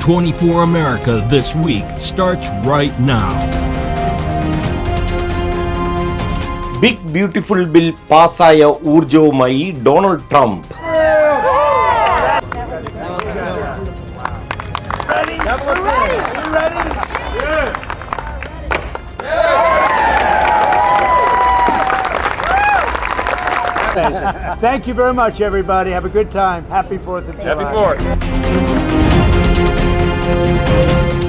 24 America This Week starts right now. Big Beautiful Bill പാസായ ഊർജവുമായി Donald Trump. Thank you very much, everybody. Have a good time. Happy 4th of July. Happy 4th.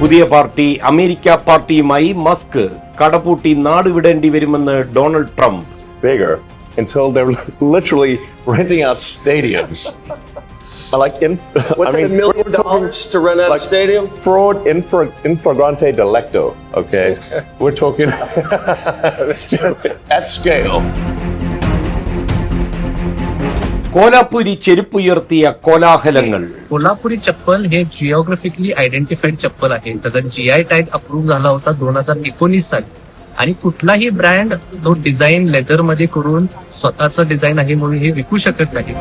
പുതിയ party America പാർട്ടിയുമായി Musk കടപൂട്ടി നാടുവിടേണ്ടി വരുമെന്ന് Donald Trump. Bigger until they're literally renting out stadiums. Like $1 million to rent out a stadium? Fraud infragrante delicto. Okay, we're talking at scale. Kolhapuri ചെരുപ്പുയർത്തിയ കോലാഹലങ്ങൾ. कोल्हापुरी चप्पल हे geographically identified chappal आहे. त्याचा GI tag approve झाला होता 2019 साली. आणि कुठलाही ब्रँड तो डिझाईन लेदर मध्ये करून स्वतःचं डिझाईन आहे म्हणून हे विकू शकत नाही.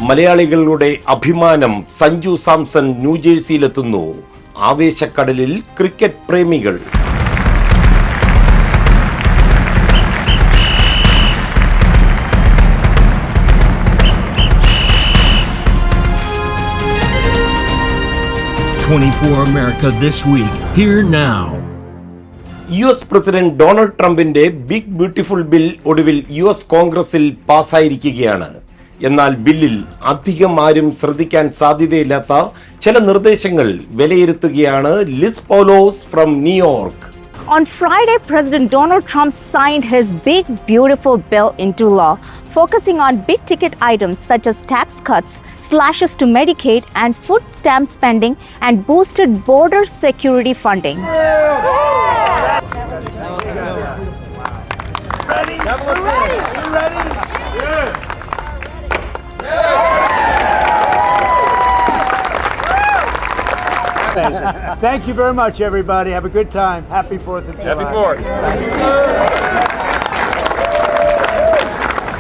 മലയാളികളുടെ അഭിമാനം സഞ്ജു സാംസൺ ന്യൂജേഴ്സിയിലെത്തുന്നു. ആവേശക്കടലിൽ ക്രിക്കറ്റ് പ്രേമികൾ. America This Week, here now. US president Donald ട്രംപിന്റെ ബിഗ് ബ്യൂട്ടിഫുൾ ബിൽ ഒടുവിൽ US കോൺഗ്രസിൽ പാസ്സായിരിക്കുകയാണ്. എന്നാൽ ബില്ലിൽ അധികം ആരും ശ്രദ്ധിക്കാൻ സാധ്യതയില്ലാത്ത ചില നിർദ്ദേശങ്ങൾ വിലയിരുത്തുകയാണ് ലിസ് പൗലോസ് ഫ്രം ന്യൂയോർക്ക്. On Friday, President Donald Trump signed his big, beautiful bill into law, focusing on big-ticket items such as tax cuts, slashes to Medicaid and food stamp spending, and boosted border security funding. Thank you very much, everybody. Have a good time. Happy 4th of July. Happy 4th.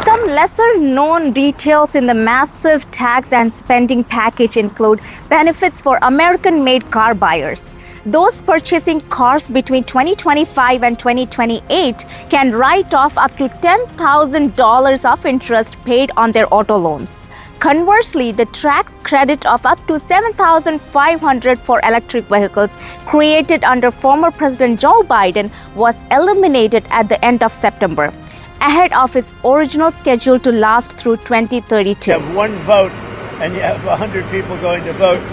Some lesser-known details in the massive tax and spending package include benefits for American-made car buyers. Those purchasing cars between 2025 and 2028 can write off up to $10,000 of interest paid on their auto loans. Conversely, the tax credit of up to $7,500 for electric vehicles created under former President Joe Biden was eliminated at the end of September, ahead of its original schedule to last through 2032. You have one vote and you have 100 people going to vote.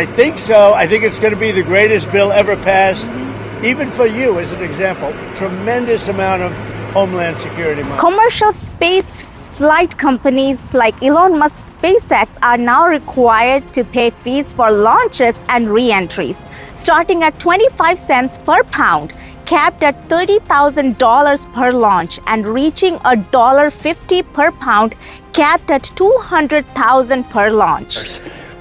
I think so. I think it's going to be the greatest bill ever passed, even for you as an example. Tremendous amount of homeland security money. Commercial space flight companies like Elon Musk's SpaceX are now required to pay fees for launches and re-entries, starting at 25 cents per pound, capped at $30,000 per launch, and reaching $1.50 per pound, capped at $200,000 per launch.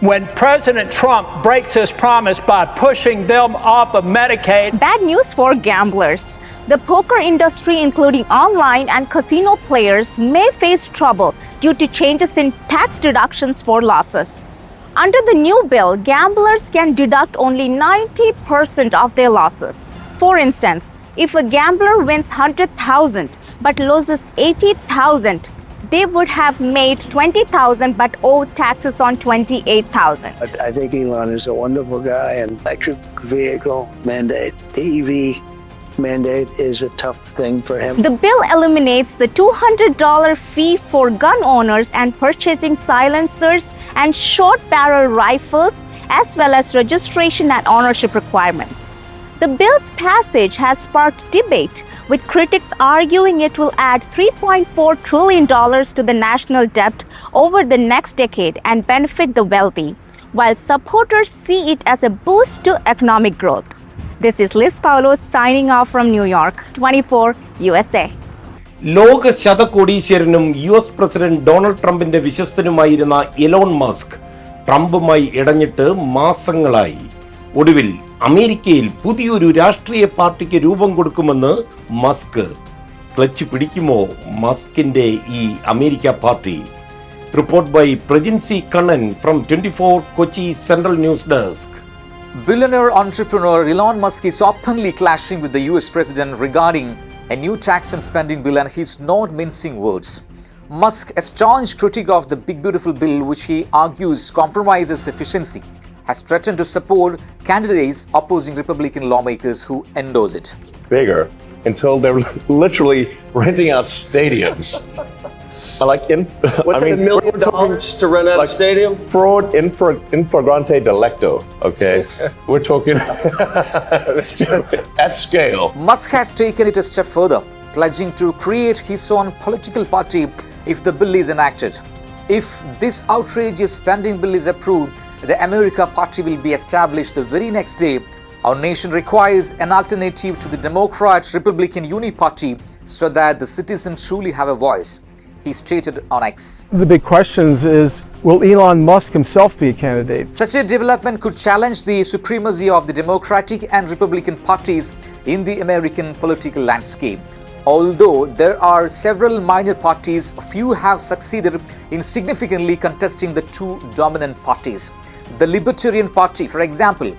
When President Trump breaks his promise by pushing them off of Medicaid. Bad news for gamblers. The poker industry, including online and casino players, may face trouble due to changes in tax deductions for losses. Under the new bill, gamblers can deduct only 90% of their losses. For instance, if a gambler wins $100,000 but loses $80,000, they would have made $20,000 but owe taxes on $28,000. I think Elon is a wonderful guy, and electric vehicle mandate, the EV mandate is a tough thing for him. The bill eliminates the $200 fee for gun owners and purchasing silencers and short barrel rifles, as well as registration and ownership requirements. The bill's passage has sparked debate, with critics arguing it will add $3.4 trillion to the national debt over the next decade and benefit the wealthy, while supporters see it as a boost to economic growth. This is Liz Paulos signing off from New York, 24 USA. ലോക ശതകോടീശ്വരനും US president Donald ട്രംപിന്റെ വിശ്വസ്തനുമായിരുന്ന Elon Musk ട്രംപുമായി ഇടഞ്ഞിട്ട് മാസങ്ങളായി. ഒടുവിൽ അമേരിക്കയിൽ പുതിയൊരു രാഷ്ട്രീയ പാർട്ടിക്ക് രൂപം കൊടുക്കുമെന്ന് മസ്ക്. ക്ലച്ച് പിടിക്കുമോ മസ്കിന്റെ ഈ America party? Report by Prajansi Kannan from 24 Kochi Central News Desk. Billionaire entrepreneur Elon Musk is openly clashing with the US president regarding a new tax and spending bill, and he's not mincing words. Musk, a staunch critic of the Big Beautiful Bill, which he argues compromises efficiency, has threatened to support candidates opposing Republican lawmakers who endorse it. Bigger until they're literally renting out stadiums. Like What, $1 million to rent out a stadium? Fraud infragrante delicto. Okay, we're talking at scale. Musk has taken it a step further, pledging to create his own political party if the bill is enacted. If this outrageous spending bill is approved, the America Party will be established the very next day. Our nation requires an alternative to the Democrat-Republican Uni-Party so that the citizens truly have a voice, he stated on X. The big question is, will Elon Musk himself be a candidate? Such a development could challenge the supremacy of the Democratic and Republican parties in the American political landscape. Although there are several minor parties, few have succeeded in significantly contesting the two dominant parties. The Libertarian Party, for example,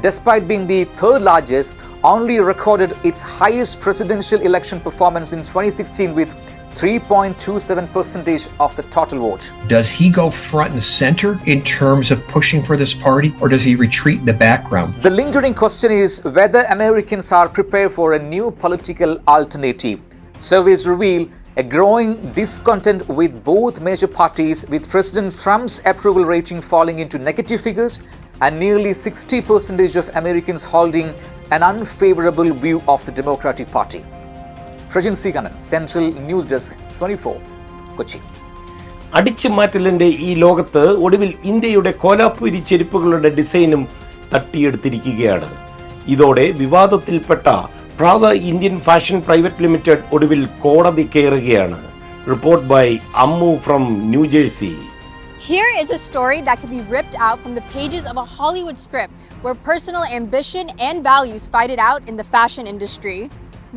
despite being the third largest, only recorded its highest presidential election performance in 2016 with 3.27% of the total vote. Does he go front and center in terms of pushing for this party, or does he retreat in the background? The lingering question is whether Americans are prepared for a new political alternative. Surveys reveal a growing discontent with both major parties, with President Trump's approval rating falling into negative figures and nearly 60% of Americans holding an unfavorable view of the Democratic Party. Prajansi Kannan, Central News Desk, 24, Kochi. അടിച്ചുമാറ്റലിന്റെ ഈ ലോകത്ത് ഒടുവിൽ ഇന്ത്യയുടെ കോലാപ്പൂരി ചെരുപ്പുകളുടെ ഡിസൈനും തട്ടിയെടുത്തിരിക്കുകയാണ്. ഇതോടെ വിവാദത്തിൽപ്പെട്ട Prada Indian fashion private limited ഒടുവിൽ കോടതി കയറുകയാണ്. Report by Ammu from New Jersey. Here is a story that could be ripped out from the pages of a Hollywood script where personal ambition and values fight it out in the fashion industry.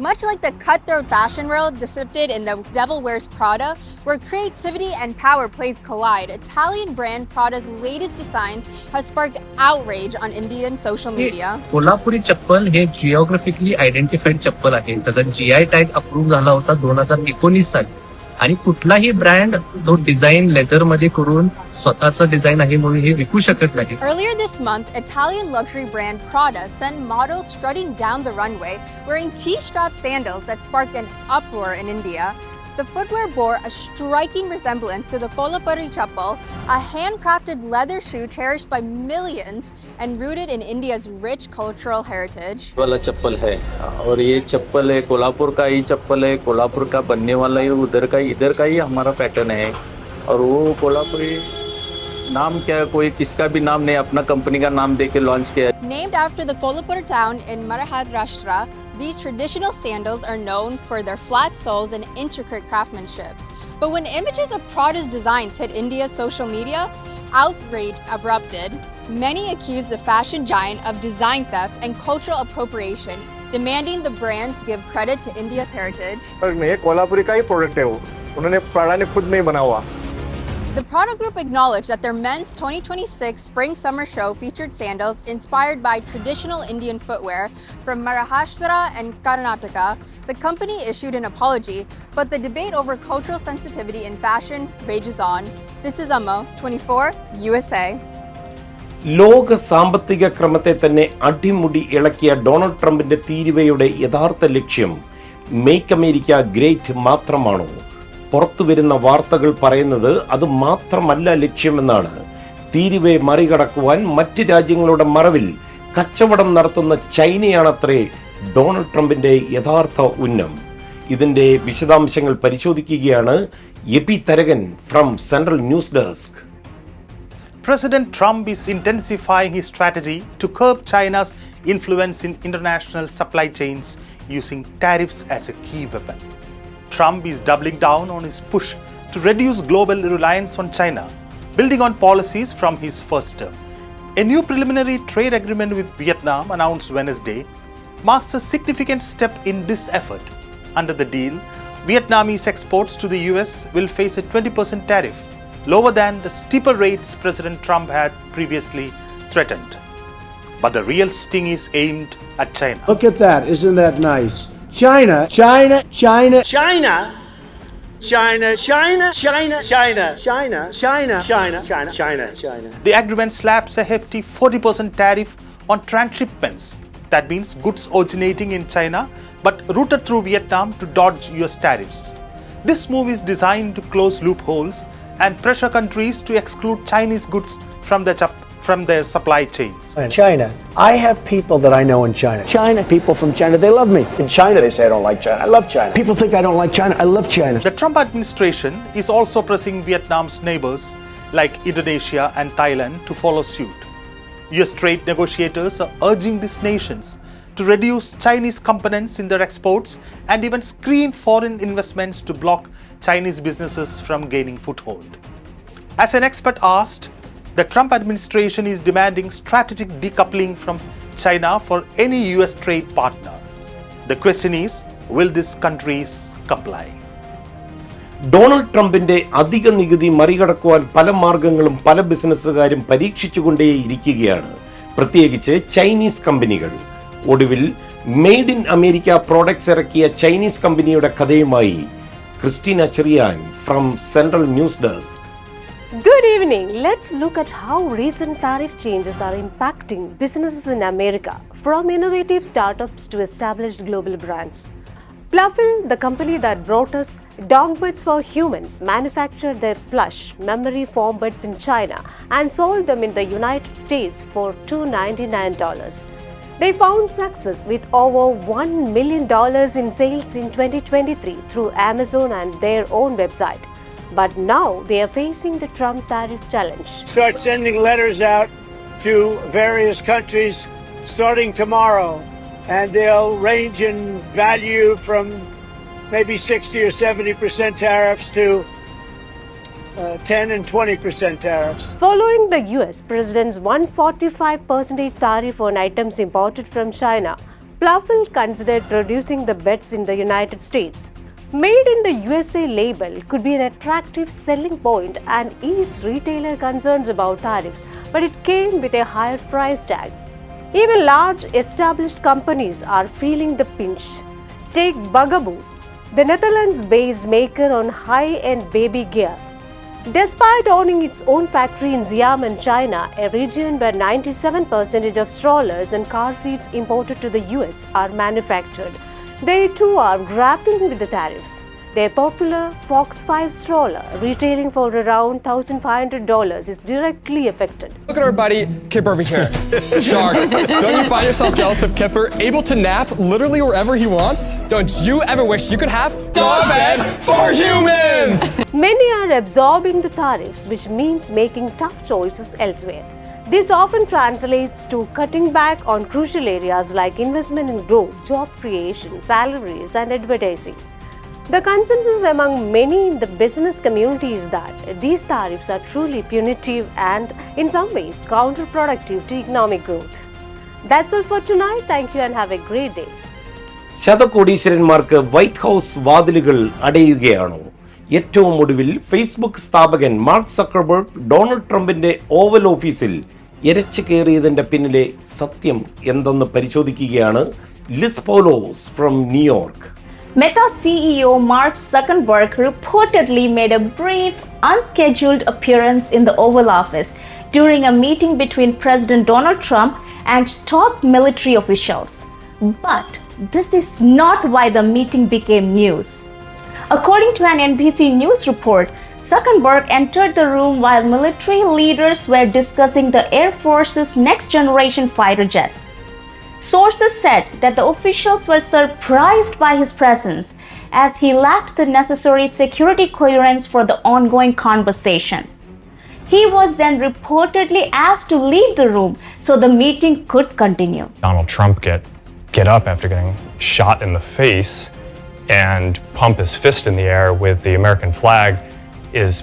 Much like the cutthroat fashion world depicted in The Devil Wears Prada, where creativity and power plays collide, Italian brand Prada's latest designs have sparked outrage on Indian social media. Kolhapuri chappal हे geographically identified chappal आहे. त्याचा GI tag approve झाला होता 2019 साली, आणि कुठलाही brand तो design leather मध्ये करून स्वतःचं डिझाईन आहे म्हणून हे विकू शकत नाही. Earlier this month, Italian luxury brand Prada sent models strutting down the runway wearing T-strap sandals that sparked an uproar in India. The footwear bore a striking resemblance to the Kolhapuri chappal, a handcrafted leather shoe cherished by millions and rooted in India's rich cultural heritage. वाला चप्पल है और ये चप्पल है कोल्हापुर का ही चप्पल है, कोल्हापुर का बनने वाला है, उधर का इधर का ही हमारा पैटर्न है. और वो कोल्हापुरी नाम क्या, कोई किसका भी नाम नहीं, अपना कंपनी का नाम देके लॉन्च किया. Named after the Kolhapur town in Maharashtra, these traditional sandals are known for their flat soles and intricate craftsmanship. But when images of Prada's designs hit India's social media, outrage erupted. Many accused the fashion giant of design theft and cultural appropriation, demanding the brands give credit to India's heritage. ये कोल्हापुरी का ही product है, वो उन्होंने Prada ने खुद नहीं बना हुआ. The Prada Group acknowledged that their men's 2026 spring-summer show featured sandals inspired by traditional Indian footwear from Maharashtra and Karnataka. The company issued an apology, but the debate over cultural sensitivity in fashion rages on. This is Ammo, 24, USA. ലോക സാമ്പത്തിക ക്രമത്തെ തന്നെ അടിമുടി ഇളക്കിയ Donald ട്രംപിന്റെ തീരുവയുടെ യഥാർത്ഥ ലക്ഷ്യം make America great മാത്രമാണോ? പുറത്തുവരുന്ന വാർത്തകൾ പറയുന്നത് അത് മാത്രമല്ല ലക്ഷ്യമെന്നാണ്. തീരുവയെ മറികടക്കുവാൻ മറ്റ് രാജ്യങ്ങളുടെ മറവിൽ കച്ചവടം നടത്തുന്ന ചൈനയാണത്രേ ഡൊണാൾഡ് ട്രംപിന്റെ യഥാർത്ഥ ഉന്നം. ഇതിന്റെ വിശദാംശങ്ങൾ പരിശോധിക്കുകയാണ് AP Tharakan from central news desk. President Trump is intensifying his strategy to curb China's influence in international supply chains using tariffs as a key weapon. Trump is doubling down on his push to reduce global reliance on China, building on policies from his first term. A new preliminary trade agreement with Vietnam announced Wednesday marks a significant step in this effort. Under the deal, Vietnamese exports to the US will face a 20% tariff, lower than the steeper rates President Trump had previously threatened. But the real sting is aimed at China. Look at that. Isn't that nice? China. China, China, China, China, China, China, China, China, China, China, China. The agreement slaps a hefty 40% tariff on transshipments. That means goods originating in China but routed through Vietnam to dodge US tariffs. This move is designed to close loopholes and pressure countries to exclude Chinese goods from their supply chains. China. I have people that I know in China. China, people from China, they love me. In China, they say I don't like China. I love China. People think I don't like China. I love China. The Trump administration is also pressing Vietnam's neighbors like Indonesia and Thailand to follow suit. US trade negotiators are urging these nations to reduce Chinese components in their exports and even screen foreign investments to block Chinese businesses from gaining foothold. As an expert asked, the Trump administration is demanding strategic decoupling from China for any US trade partner. The question is, will these countries comply? Donald ട്രംപിന്റെ അധിക നികുതി മറികടക്കുവാൻ പല മാർഗങ്ങളും പല ബിസിനസ്സുകാരും പരീക്ഷിച്ചുകൊണ്ടേയിരിക്കുകയാണ്, പ്രത്യേകിച്ച് Chinese കമ്പനികൾ. ഒടുവിൽ made in America products ഇറക്കിയ ചൈനീസ് കമ്പനിയുടെ കഥയുമായി Christina Cherian from central news desk. Good evening. Let's look at how recent tariff changes are impacting businesses in America, from innovative startups to established global brands. Pluffle, the company that brought us dog beds for humans, manufactured their plush memory foam beds in China and sold them in the United States for $299. They found success with over $1 million in sales in 2023 through Amazon and their own website. But now they are facing the Trump tariff challenge. Start sending letters out to various countries starting tomorrow, and they'll range in value from maybe 60 or 70% tariffs to 10 and 20% tariffs. Following the US President's 145% tariff on items imported from China, Pluffle considered producing the beds in the United States. Made in the USA label could be an attractive selling point and ease retailer concerns about tariffs, but it came with a higher price tag. Even large established companies are feeling the pinch. Take Bugaboo, the Netherlands-based maker on high-end baby gear. Despite owning its own factory in Xiamen, China, a region where 97% of strollers and car seats imported to the US are manufactured, they too are grappling with the tariffs. Their popular Fox 5 stroller, retailing for around $1,500, is directly affected. Look at our buddy Kip over here. Sharks. Don't you find yourself jealous of Kipper, able to nap literally wherever he wants? Don't you ever wish you could have dog bed for humans? Many are absorbing the tariffs, which means making tough choices elsewhere. This often translates to cutting back on crucial areas like investment in growth, job creation, salaries, and advertising. The consensus among many in the business community is that these tariffs are truly punitive and, in some ways, counterproductive to economic growth. That's all for tonight. Thank you and have a great day. ശതകോടീശ്വരന്മാർക്ക് White House വാതിലുകൾ അടയുകയാണോ? ഏറ്റവും ഒടുവിൽ Facebook സ്ഥാപകൻ Mark Zuckerberg Donald ട്രംപിന്റെ Oval ഓഫീസിൽ ഇരച്ചു കയറിയതിന്റെ പിന്നിലെ സത്യം എന്തെന്ന് പരിശോധിക്കുകയാണ് ലിസ് പൗലോസ് ഫ്രം ന്യൂയോർക്ക്. Meta CEO Mark Zuckerberg reportedly made a brief, unscheduled appearance in the Oval Office during a meeting between President Donald Trump and top military officials. But this is not why the meeting became news. According to an NBC News report, Zuckerberg entered the room while military leaders were discussing the Air Force's next-generation fighter jets. Sources said that the officials were surprised by his presence as he lacked the necessary security clearance for the ongoing conversation. He was then reportedly asked to leave the room so the meeting could continue. Donald Trump get up after getting shot in the face and pump his fist in the air with the American flag is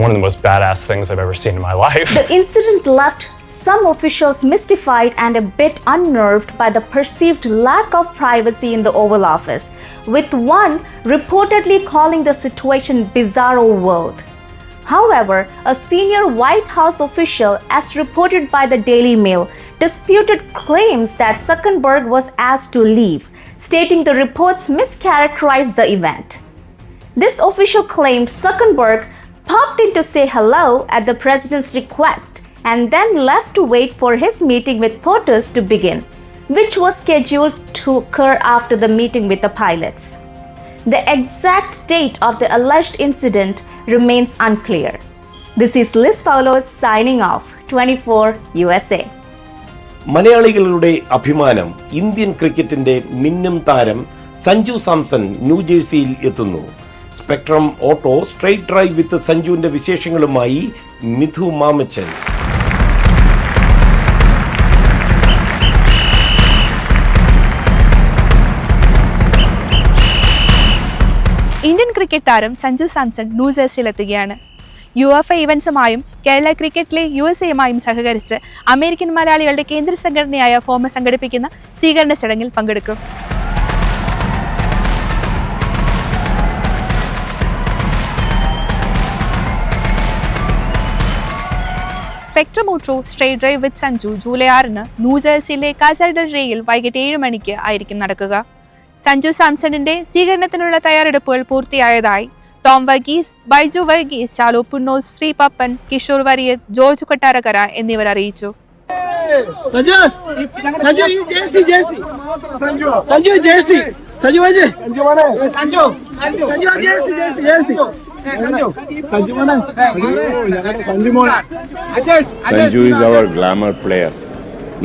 one of the most badass things I've ever seen in my life. The incident left some officials mystified and a bit unnerved by the perceived lack of privacy in the Oval Office, with one reportedly calling the situation bizarro world. However, a senior White House official, as reported by the Daily Mail, disputed claims that Zuckerberg was asked to leave, stating the reports mischaracterized the event. This official claimed Zuckerberg popped in to say hello at the president's request and then left to wait for his meeting with POTUS to begin, which was scheduled to occur after the meeting with the pilots. The exact date of the alleged incident remains unclear. This is Liz Paulos signing off, 24 USA. മലയാളികളുടെ അഭിമാനം Indian ക്രിക്കറ്റിന്റെ മിന്നും താരം സഞ്ജു സാംസൺ ന്യൂജേഴ്സിയിൽ എത്തുന്നു. Spectrum auto straight drive with സഞ്ജുവിന്റെ വിശേഷങ്ങളുമായി Mithu Mamachan. Indian cricket താരം സഞ്ജു സാംസൺ ന്യൂജേഴ്സിയിലെത്തുകയാണ്. UEFA ഇവന്റ്സുമായും കേരള ക്രിക്കറ്റിലെ USA സഹകരിച്ച് അമേരിക്കൻ മലയാളികളുടെ കേന്ദ്ര സംഘടനയായ ഫോമ സംഘടിപ്പിക്കുന്ന സ്വീകരണ ചടങ്ങിൽ പങ്കെടുക്കും. സ്പെക്ട്രം ഓട്ടോ സ്ട്രേറ്റ് ഡ്രൈവ് വിത്ത് സഞ്ജു ജൂലൈ 6 ന്യൂജേഴ്സിയിലെ കാസഡൽ റേയിൽ വൈകിട്ട് 7 മണിക്ക് ആയിരിക്കും നടക്കുക. സഞ്ജു സാംസണിന്റെ സ്വീകരണത്തിനുള്ള തയ്യാറെടുപ്പുകൾ പൂർത്തിയായതായി ടോം വർഗീസ്, ബൈജു വർഗീസ്, ചാലോ പുന്നോസ്, ശ്രീ പപ്പൻ, കിഷോർ വരിയത്ത്, ജോർജ് കൊട്ടാരക്കര എന്നിവർ അറിയിച്ചു. Sanju is our glamour player.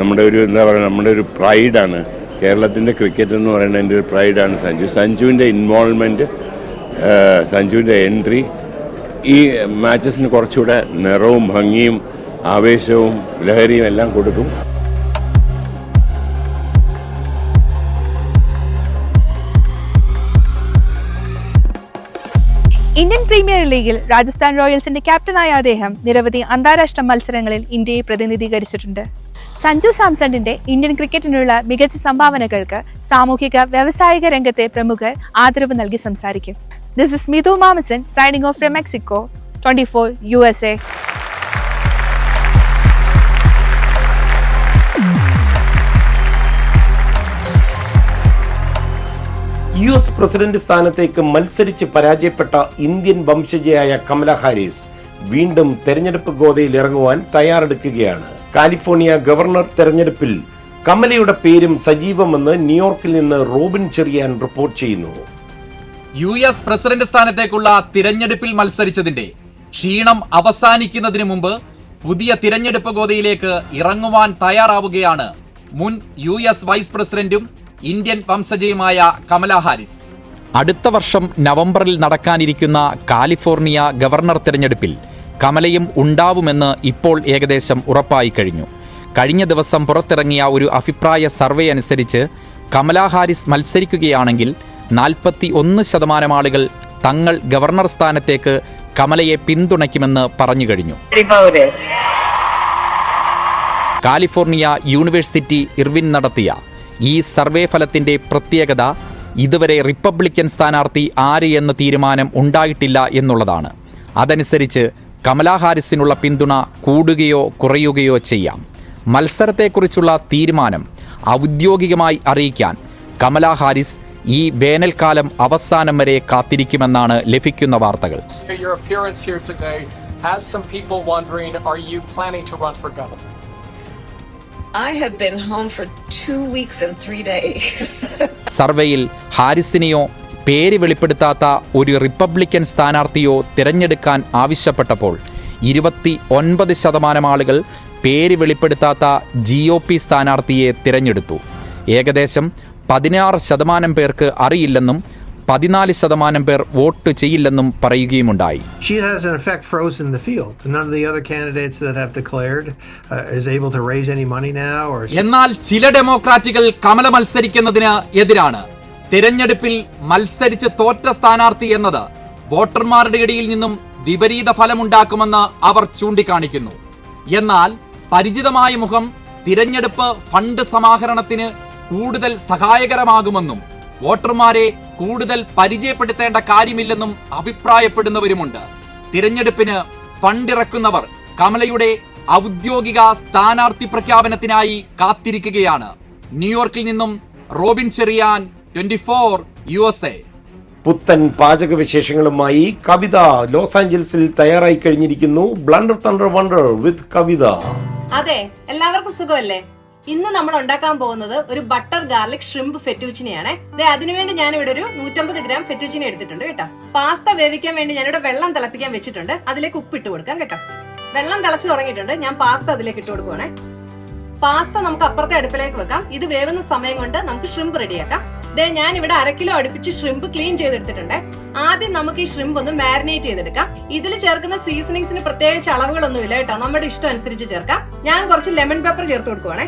നമ്മുടെ ഒരു എന്താ പറയുക, നമ്മുടെ ഒരു പ്രൈഡാണ്. കേരളത്തിൻ്റെ ക്രിക്കറ്റ് എന്ന് പറയുന്നതിൻ്റെ ഒരു പ്രൈഡാണ് സഞ്ജു. സഞ്ജുവിൻ്റെ ഇൻവോൾവ്മെൻറ്റ്, സഞ്ജുവിൻ്റെ എൻട്രി ഈ മാച്ചസിന് കുറച്ചുകൂടെ നിറവും ഭംഗിയും ആവേശവും ലഹരിയും എല്ലാം കൊടുക്കും. ഇന്ത്യൻ പ്രീമിയർ ലീഗിൽ രാജസ്ഥാൻ റോയൽസിന്റെ ക്യാപ്റ്റനായ അദ്ദേഹം നിരവധി അന്താരാഷ്ട്ര മത്സരങ്ങളിൽ ഇന്ത്യയെ പ്രതിനിധീകരിച്ചിട്ടുണ്ട്. സഞ്ജു സാംസണിന്റെ ഇന്ത്യൻ ക്രിക്കറ്റിനുള്ള മികച്ച സംഭാവനകൾക്ക് സാമൂഹിക വ്യാവസായിക രംഗത്തെ പ്രമുഖർ ആദരവ് നൽകി സംസാരിക്കും. This is Mithu Mamasan signing off from Mexico, 24 USA. US president സ്ഥാനത്തേക്ക് മത്സരിച്ച് പരാജയപ്പെട്ട ഇന്ത്യൻ വംശജയായ കമല ഹാരിസ് വീണ്ടും തെരഞ്ഞെടുപ്പ് ഗോതയിൽ ഇറങ്ങുവാൻ തയ്യാറെടുക്കുകയാണ്. കാലിഫോർണിയ ഗവർണർ തെരഞ്ഞെടുപ്പിൽ കമലയുടെ പേരും സജീവമെന്ന് ന്യൂയോർക്കിൽ നിന്ന് റോബിൻ ചെറിയാൻ റിപ്പോർട്ട് ചെയ്യുന്നു. US പ്രസിഡന്റ് സ്ഥാനത്തേക്കുള്ള തിരഞ്ഞെടുപ്പിൽ മത്സരിച്ചതിന്റെ ക്ഷീണം അവസാനിക്കുന്നതിന് മുമ്പ് പുതിയ തിരഞ്ഞെടുപ്പ് ഗോതയിലേക്ക് ഇറങ്ങുവാൻ തയ്യാറാവുകയാണ് മുൻ US വൈസ് പ്രസിഡന്റും ഇന്ത്യൻ വംശജയുമായ കമല ഹാരിസ്. അടുത്ത വർഷം നവംബറിൽ നടക്കാനിരിക്കുന്ന കാലിഫോർണിയ ഗവർണർ തിരഞ്ഞെടുപ്പിൽ കമലയും ഉണ്ടാവുമെന്ന് ഇപ്പോൾ ഏകദേശം ഉറപ്പായി കഴിഞ്ഞു. കഴിഞ്ഞ ദിവസം പുറത്തിറങ്ങിയ ഒരു അഭിപ്രായ സർവേ അനുസരിച്ച് കമല ഹാരിസ് മത്സരിക്കുകയാണെങ്കിൽ 41% ആളുകൾ തങ്ങൾ ഗവർണർ സ്ഥാനത്തേക്ക് കമലയെ പിന്തുണയ്ക്കുമെന്ന് പറഞ്ഞു കഴിഞ്ഞു. കാലിഫോർണിയ യൂണിവേഴ്സിറ്റി ഇർവിൻ നടത്തിയ ഈ സർവേ ഫലത്തിന്റെ പ്രത്യേകത ഇതുവരെ റിപ്പബ്ലിക്കൻ സ്ഥാനാർത്ഥി ആര് എന്ന തീരുമാനം ഉണ്ടായിട്ടില്ല എന്നുള്ളതാണ്. അതനുസരിച്ച് കമലാ ഹാരിസിനുള്ള പിന്തുണ കൂടുകയോ കുറയുകയോ ചെയ്യാം. മത്സരത്തെക്കുറിച്ചുള്ള തീരുമാനം ഔദ്യോഗികമായി അറിയിക്കാൻ കമലാ ഹാരിസ് ഈ വേനൽക്കാലം അവസാനം വരെ കാത്തിരിക്കുമെന്നാണ് ലഭിക്കുന്ന വാർത്തകൾ. I have been home for 2 weeks and 3 days. സർവേയിൽ ഹാരിസിനെയോ പേര് വെളിപ്പെടുത്താത്ത ഒരു റിപ്പബ്ലിക്കൻ സ്ഥാനാർത്ഥിയോ തിരഞ്ഞെടുക്കാൻ ആവശ്യപ്പെട്ടപ്പോൾ 29% ആളുകൾ പേര് വെളിപ്പെടുത്താത്ത GOP സ്ഥാനാർത്ഥിയെ തിരഞ്ഞെടുത്തു. ഏകദേശം 16% പേർക്ക് അറിയില്ലെന്നും 14% പേർ vote ചെയ്യില്ലെന്നും പറയുകയുമുണ്ടായി. She has in effect frozen the field. None of the other candidates that have declared is able to raise any money now or. എന്നാൽ ചില ഡെമോക്രാറ്റുകൾ കമല മത്സരിക്കുന്നതിന് എതിരാണ്. തിരഞ്ഞെടുപ്പിൽ മത്സരിച്ച് തോറ്റ സ്ഥാനാർത്ഥി എന്നത് വോട്ടർമാരുടെ ഇടയിൽ നിന്നും വിപരീത ഫലമുണ്ടാക്കുമെന്ന് അവർ ചൂണ്ടിക്കാണിക്കുന്നു. എന്നാൽ പരിചിതമായ മുഖം തിരഞ്ഞെടുപ്പ് ഫണ്ട് സമാഹരണത്തിന് കൂടുതൽ സഹായകരമാകുമെന്നും വോട്ടർമാരെ കൂടുതൽ പരിചയപ്പെടുത്തേണ്ട കാര്യമില്ലെന്നും അഭിപ്രായപ്പെടുന്നവരുമുണ്ട്. തിരഞ്ഞെടുപ്പിന് ഫണ്ടിറക്കുന്നവർ കമലയുടെ ഔദ്യോഗിക സ്ഥാനാർത്ഥി പ്രഖ്യാപനത്തിനായി കാത്തിരിക്കുകയാണ്. ന്യൂയോർക്കിൽ നിന്നും റോബിൻ ചെറിയാൻ, 24 USA. പുത്തൻ പാചക വിശേഷങ്ങളുമായി കവിത ലോസ് ആഞ്ചൽസിൽ തയ്യാറായി കഴിഞ്ഞിരിക്കുന്നു. ബ്ലണ്ടർ തണ്ടർ വണ്ടർ വിത്ത് കവിത. അതെ, എല്ലാവർക്കും സുഖമല്ലേ? ഇന്ന് നമ്മൾ ഉണ്ടാക്കാൻ പോകുന്നത് ഒരു ബട്ടർ ഗാർലിക് ഷ്രിംപ് ഫെറ്റൂച്ചിനെയാണ്. അതിനുവേണ്ടി ഞാനിവിടെ ഒരു 150 ഗ്രാം ഫെറ്റൂച്ചിനെ എടുത്തിട്ടുണ്ട് കേട്ടോ. പാസ്ത വേവിക്കാൻ വേണ്ടി ഞാനിവിടെ വെള്ളം തിളപ്പിക്കാൻ വെച്ചിട്ടുണ്ട്. അതിലേക്ക് ഉപ്പിട്ട് കൊടുക്കാം കേട്ടോ. വെള്ളം തിളച്ചു തുടങ്ങിയിട്ടുണ്ട്. ഞാൻ പാസ്ത അതിലേക്ക് ഇട്ട് കൊടുക്കുവാണേ. പാസ്ത നമുക്ക് അപ്പുറത്തെ അടുപ്പിലേക്ക് വെക്കാം. ഇത് വേവുന്ന സമയം കൊണ്ട് നമുക്ക് ഷ്രിംപ് റെഡിയാക്കാം. ഞാൻ ഇവിടെ 1 കിലോ അടുപ്പിച്ച് ഷ്രിംപ് ക്ലീൻ ചെയ്തെടുത്തിട്ടുണ്ട്. ആദ്യം നമുക്ക് ഈ ഷ്രിംപ് ഒന്ന് മാരിനേറ്റ് ചെയ്തെടുക്കാം. ഇതിൽ ചേർക്കുന്ന സീസണിങ്സിന് പ്രത്യേകിച്ച് അളവുകളൊന്നുമില്ല കേട്ടോ, നമ്മുടെ ഇഷ്ടം അനുസരിച്ച് ചേർക്കാം. ഞാൻ കുറച്ച് ലെമൺ പെപ്പർ ചേർത്ത് കൊടുക്കുവാണേ.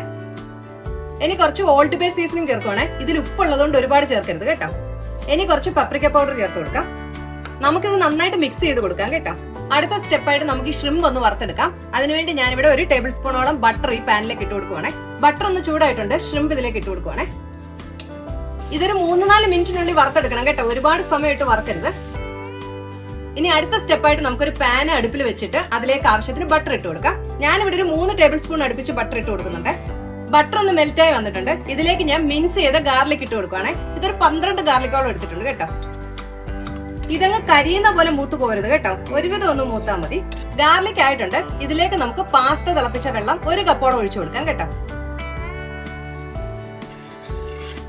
ഇനി കുറച്ച് ഓൾഡ് ബേ സീസണിങ് ചേർക്കുവാണേ. ഇതിൽ ഉപ്പുള്ളതുകൊണ്ട് ഒരുപാട് ചേർക്കരുത് കേട്ടോ. ഇനി കുറച്ച് പപ്രിക്ക പൗഡർ ചേർത്ത് കൊടുക്കാം. നമുക്കിത് നന്നായിട്ട് മിക്സ് ചെയ്ത് കൊടുക്കാം കേട്ടോ. അടുത്ത സ്റ്റെപ്പായിട്ട് നമുക്ക് ഈ ഷ്രിംപ് ഒന്ന് വറുത്തെടുക്കാം. അതിനുവേണ്ടി ഞാനിവിടെ 1 ടേബിൾ സ്പൂണോളം ബട്ടർ ഈ പാനിലേക്ക് ഇട്ട് കൊടുക്കുവാണേ. ബട്ടർ ഒന്ന് ചൂടായിട്ടുണ്ട്. ഷ്രിംപ് ഇതിലേക്ക് ഇട്ട് കൊടുക്കുവാണേ. ഇതൊരു 3-4 മിനിറ്റിനുള്ളിൽ വറുത്തെടുക്കണം കേട്ടോ, ഒരുപാട് സമയമായിട്ട് വറുക്കരുത്. ഇനി അടുത്ത സ്റ്റെപ്പായിട്ട് നമുക്കൊരു പാൻ അടുപ്പിൽ വെച്ചിട്ട് അതിലേക്ക് ആവശ്യത്തിന് ബട്ടർ ഇട്ട് കൊടുക്കാം. ഞാനിവിടെ ഒരു 3 ടേബിൾ സ്പൂൺ അടുപ്പിച്ച് ബട്ടർ ഇട്ട് കൊടുക്കുന്നുണ്ട്. ബട്ടർ ഒന്ന് മെൽറ്റായി വന്നിട്ടുണ്ട്. ഇതിലേക്ക് ഞാൻ മിൻസ് ചെയ്ത ഗാർലിക് ഇട്ട് കൊടുക്കുവാണേ. ഇതൊരു 12 ഗാർലിക്കോളം എടുത്തിട്ടുണ്ട് കേട്ടോ. ഇതങ്ങ് കരിയുന്ന പോലെ മൂത്ത് പോകരുത് കേട്ടോ, ഒരുവിധം ഒന്ന് മൂത്താൽ മതി. ഗാർലിക് ആയിട്ടുണ്ട്. ഇതിലേക്ക് നമുക്ക് പാസ്ത തിളപ്പിച്ച വെള്ളം 1 കപ്പോളം ഒഴിച്ചു കൊടുക്കാം കേട്ടോ.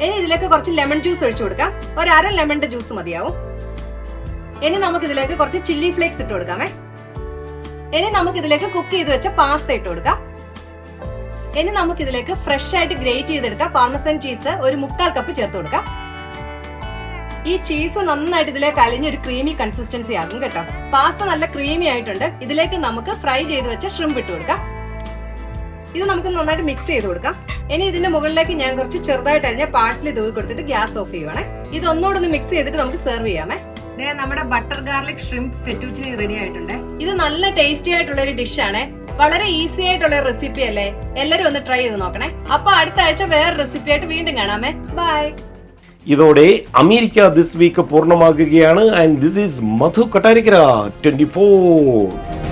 ഇനി ഇതിലേക്ക് കുറച്ച് ലെമൺ ജ്യൂസ് ഒഴിച്ചു കൊടുക്കാം. 1/2 ലെമണിന്റെ ജ്യൂസ് മതിയാവും. ഇനി നമുക്ക് ഇതിലേക്ക് കുറച്ച് ചില്ലി ഫ്ലേക്സ് ഇട്ട് കൊടുക്കാമേ. ഇനി നമുക്ക് ഇതിലേക്ക് കുക്ക് ചെയ്ത് വെച്ച പാസ്ത ഇട്ട് കൊടുക്കാം. ഇനി നമുക്ക് ഇതിലേക്ക് ഫ്രഷ് ആയിട്ട് ഗ്രേറ്റ് ചെയ്തെടുത്ത പാർമസൻ ചീസ് 1/4 കപ്പ് ചേർത്ത് കൊടുക്കാം. ഈ ചീസ് നന്നായിട്ട് ഇതിലേക്ക് അലിഞ്ഞൊരു ക്രീമി കൺസിസ്റ്റൻസി ആകും കേട്ടോ. പാസ്ത നല്ല ക്രീമി ആയിട്ടുണ്ട്. ഇതിലേക്ക് നമുക്ക് ഫ്രൈ ചെയ്ത് വെച്ച ഷ്രിംപ് ഇട്ട് കൊടുക്കാം. ഇത് നമുക്ക് നന്നായിട്ട് മിക്സ് ചെയ്ത് കൊടുക്കാം. ഇനി ഇതിന്റെ മുകളിലേക്ക് ഞാൻ കുറച്ച് ചെറുതായിട്ട് അരിഞ്ഞ പാഴ്സലി തൂവി കൊടുത്തിട്ട് ഗ്യാസ് ഓഫ് ചെയ്യുവാണേ. ഇത് ഒന്നുകൂടെ മിക്സ് ചെയ്തിട്ട് നമുക്ക് സെർവ് ചെയ്യാമേ. നമ്മുടെ ബട്ടർ ഗാർലിക് ഷ്രിംപ് ഫെറ്റൂച്ചിനി റെഡി ആയിട്ടുണ്ട്. ഇത് നല്ല ടേസ്റ്റി ആയിട്ടുള്ള ഒരു ഡിഷാണ്. വളരെ ഈസി ആയിട്ടുള്ള റെസിപ്പി അല്ലേ? എല്ലാരും ഒന്ന് ട്രൈ ചെയ്ത് നോക്കണേ. അപ്പൊ അടുത്ത ആഴ്ച വേറെ റെസിപ്പി ആയിട്ട് വീണ്ടും കാണാമേ. ബൈ. ഇതോടെ അമേരിക്ക ദിസ് വീക്ക് പൂർണ്ണമാകുകയാണ്. And this is Madhu Kottarakkara, 24.